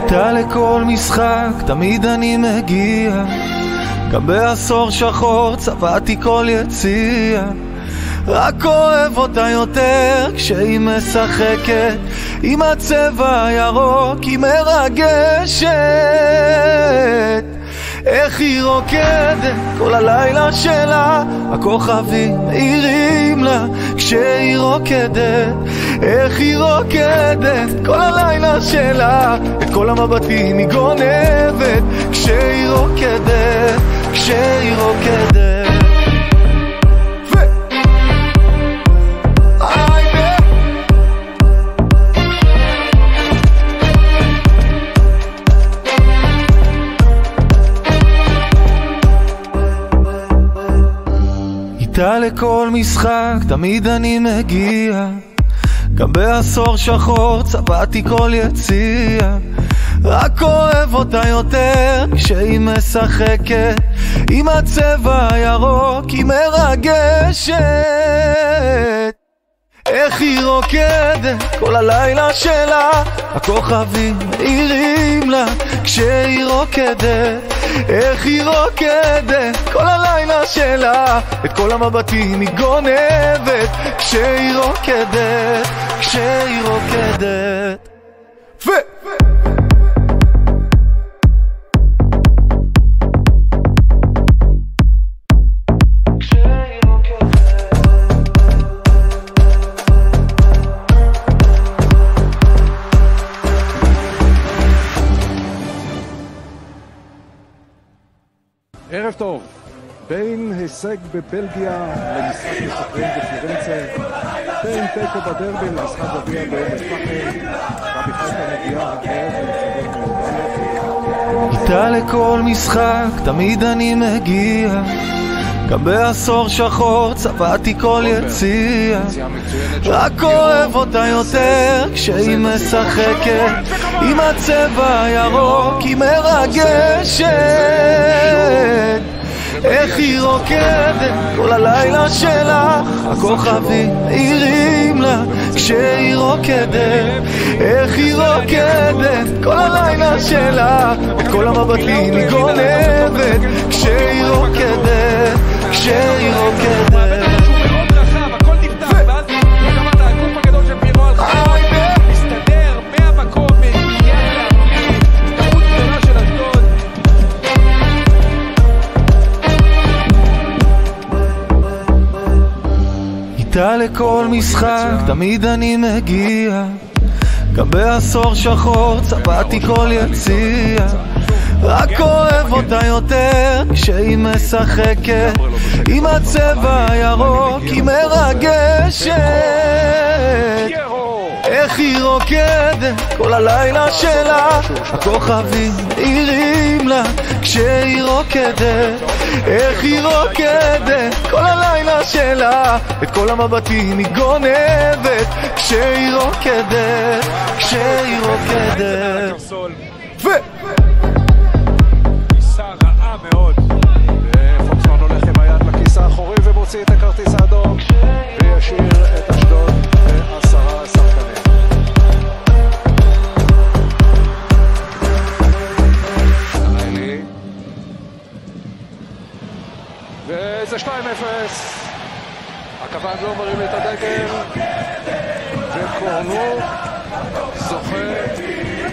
איתה לכל משחק תמיד אני מגיע, גם בעשור שחור צבעתי כל יציאה, רק אוהב אותה יותר כשהיא משחקת עם הצבע הירוק, היא מרגשת. איך היא רוקדת כל הלילה שלה, הכוכבים מאירים לה כשהיא רוקדת. איך היא רוקדת כל הלילה שלה, את כל המבטים היא גונבת כשהיא רוקדת, כשהיא רוקדת. איתה לכל משחק תמיד אני מגיע, גם בעשור שחור צבעתי כל יציאה, רק אוהב אותה יותר כשהיא משחקת עם הצבע הירוק, היא מרגשת. איך היא רוקדת כל הלילה שלה, הכוכבים מאירים לה כשהיא רוקדת. איך היא רוקדת כל הלילה שלה, את כל המבטים היא גונבת כשהיא רוקדת, כשהיא רוקדת. ערב טוב. בין הישג בבלגיה למשחק משחררים בפירנצה, בין תיקו בדרבי למשחק גביע באום אל-פחם, מכבי חיפה מגיעה הערב לנציגות. איתה לכל משחק תמיד אני מגיע, גם בעשור שחור צבעתי כל יציאה, רק אוהב אותה יותר כשהיא משחקת עם הצבע הירוק, היא מרגשת. איך היא רוקדת כל הלילה שלה, הכוכבים מאירים לה כשהיא רוקדת. איך היא רוקדת כל הלילה שלה, את כל המבטים היא גונבת כשהיא רוקדת, כשהיא רוקדת. איתה לכל משחק תמיד אני מגיע, גם בעשור שחור צבעתי כל יציאה, רק אוהב אותה יותר כשהיא משחקת עם הצבע הירוק, היא מרגשת. איך היא רוקדת כל הלילה שלה, הכוכבים מאירים לה כשהיא רוקדת. איך היא רוקדת כל הלילה שלה, את כל המבטים היא גונבת כשהיא רוקדת, כשהיא רוקדת. כיסה רעה מאוד, פוקסמן הולך עם היד לכיסה האחורי ומוציא את הכרטיס האדום וישאיר את אשדוד ב10 שחקנים. ריילי וזה 2-0, הכוון לא מרים את הדגל וקורנו זוכה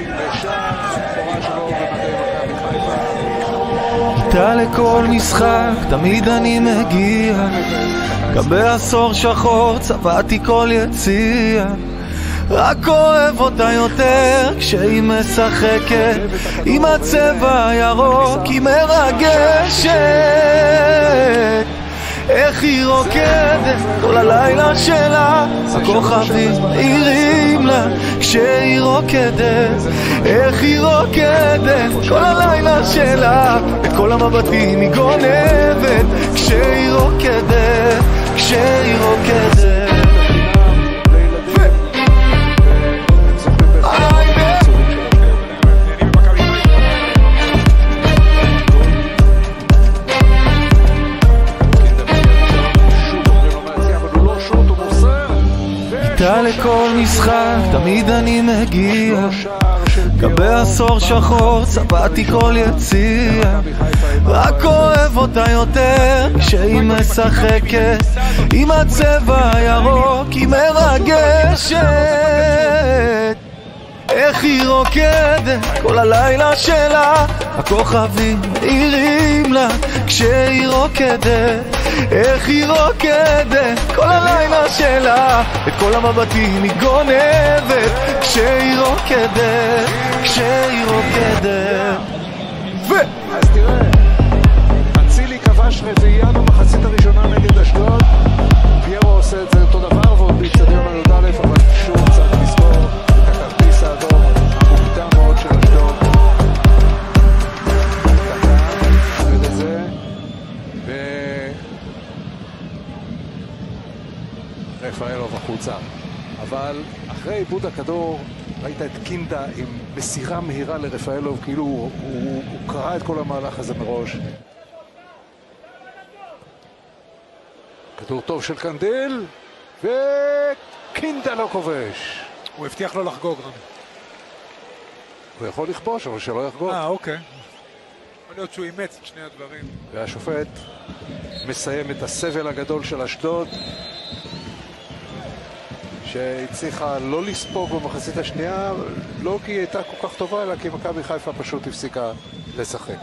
בשער הבכורה שלו במדי מכבי חיפה. איתה לכל משחק תמיד אני מגיע, גם בעשור שחור צבעתי כל יציאה, רק אוהב אותה יותר כשהיא משחקת עם הצבע הירוק, היא מרגשת. איך היא רוקדת כל הלילה שלה, הכוכבים מאירים לה כשהיא רוקדת. איך היא רוקדת כל הלילה שלה, את כל המבטים היא גונבת כשהיא רוקדת, כשהיא רוקדת. איתה לכל משחק תמיד אני מגיע, גבי עשור שחור צבעתי כל יציאה, רק אוהב אותה יותר כשהיא משחקת עם הצבע הירוק, היא מרגשת. איך היא רוקדת כל הלילה שלה, הכוכבים עירים לה כשהיא רוקדת. איך היא רוקדת כל הלילה שלה, את כל המבטים היא גונבת כשהיא רוקדת, כשהיא רוקדת. אז תראה, אצילי כבש רביעייה במחצית הראשונה נגד אשדוד, פיירו עושה את זה אותו דבר ועוד באצטדיון הי"א, אבל שוב צריך לזכור את הכרטיס האדום המוקדם מאוד של אשדוד. נרד את זה ורפאלוב החוצה, אבל אחרי עיבוד הכדור ראית את קינדה עם מסירה מהירה לרפאלוב, כאילו הוא קרא את כל המהלך הזה מראש. כדור טוב של קנדיל, וקינדה לא כובש. הוא הבטיח לו לחגוג. הוא יכול לכבוש, אבל שלא יחגוג. אוקיי. יכול להיות שהוא אימץ את שני הדברים. והשופט מסיים את הסבל הגדול של אשדוד, שהצליחה לא לספוג במחצית השנייה, לא כי היא הייתה כל כך טובה, אלא כי מכבי חיפה פשוט הפסיקה לשחק.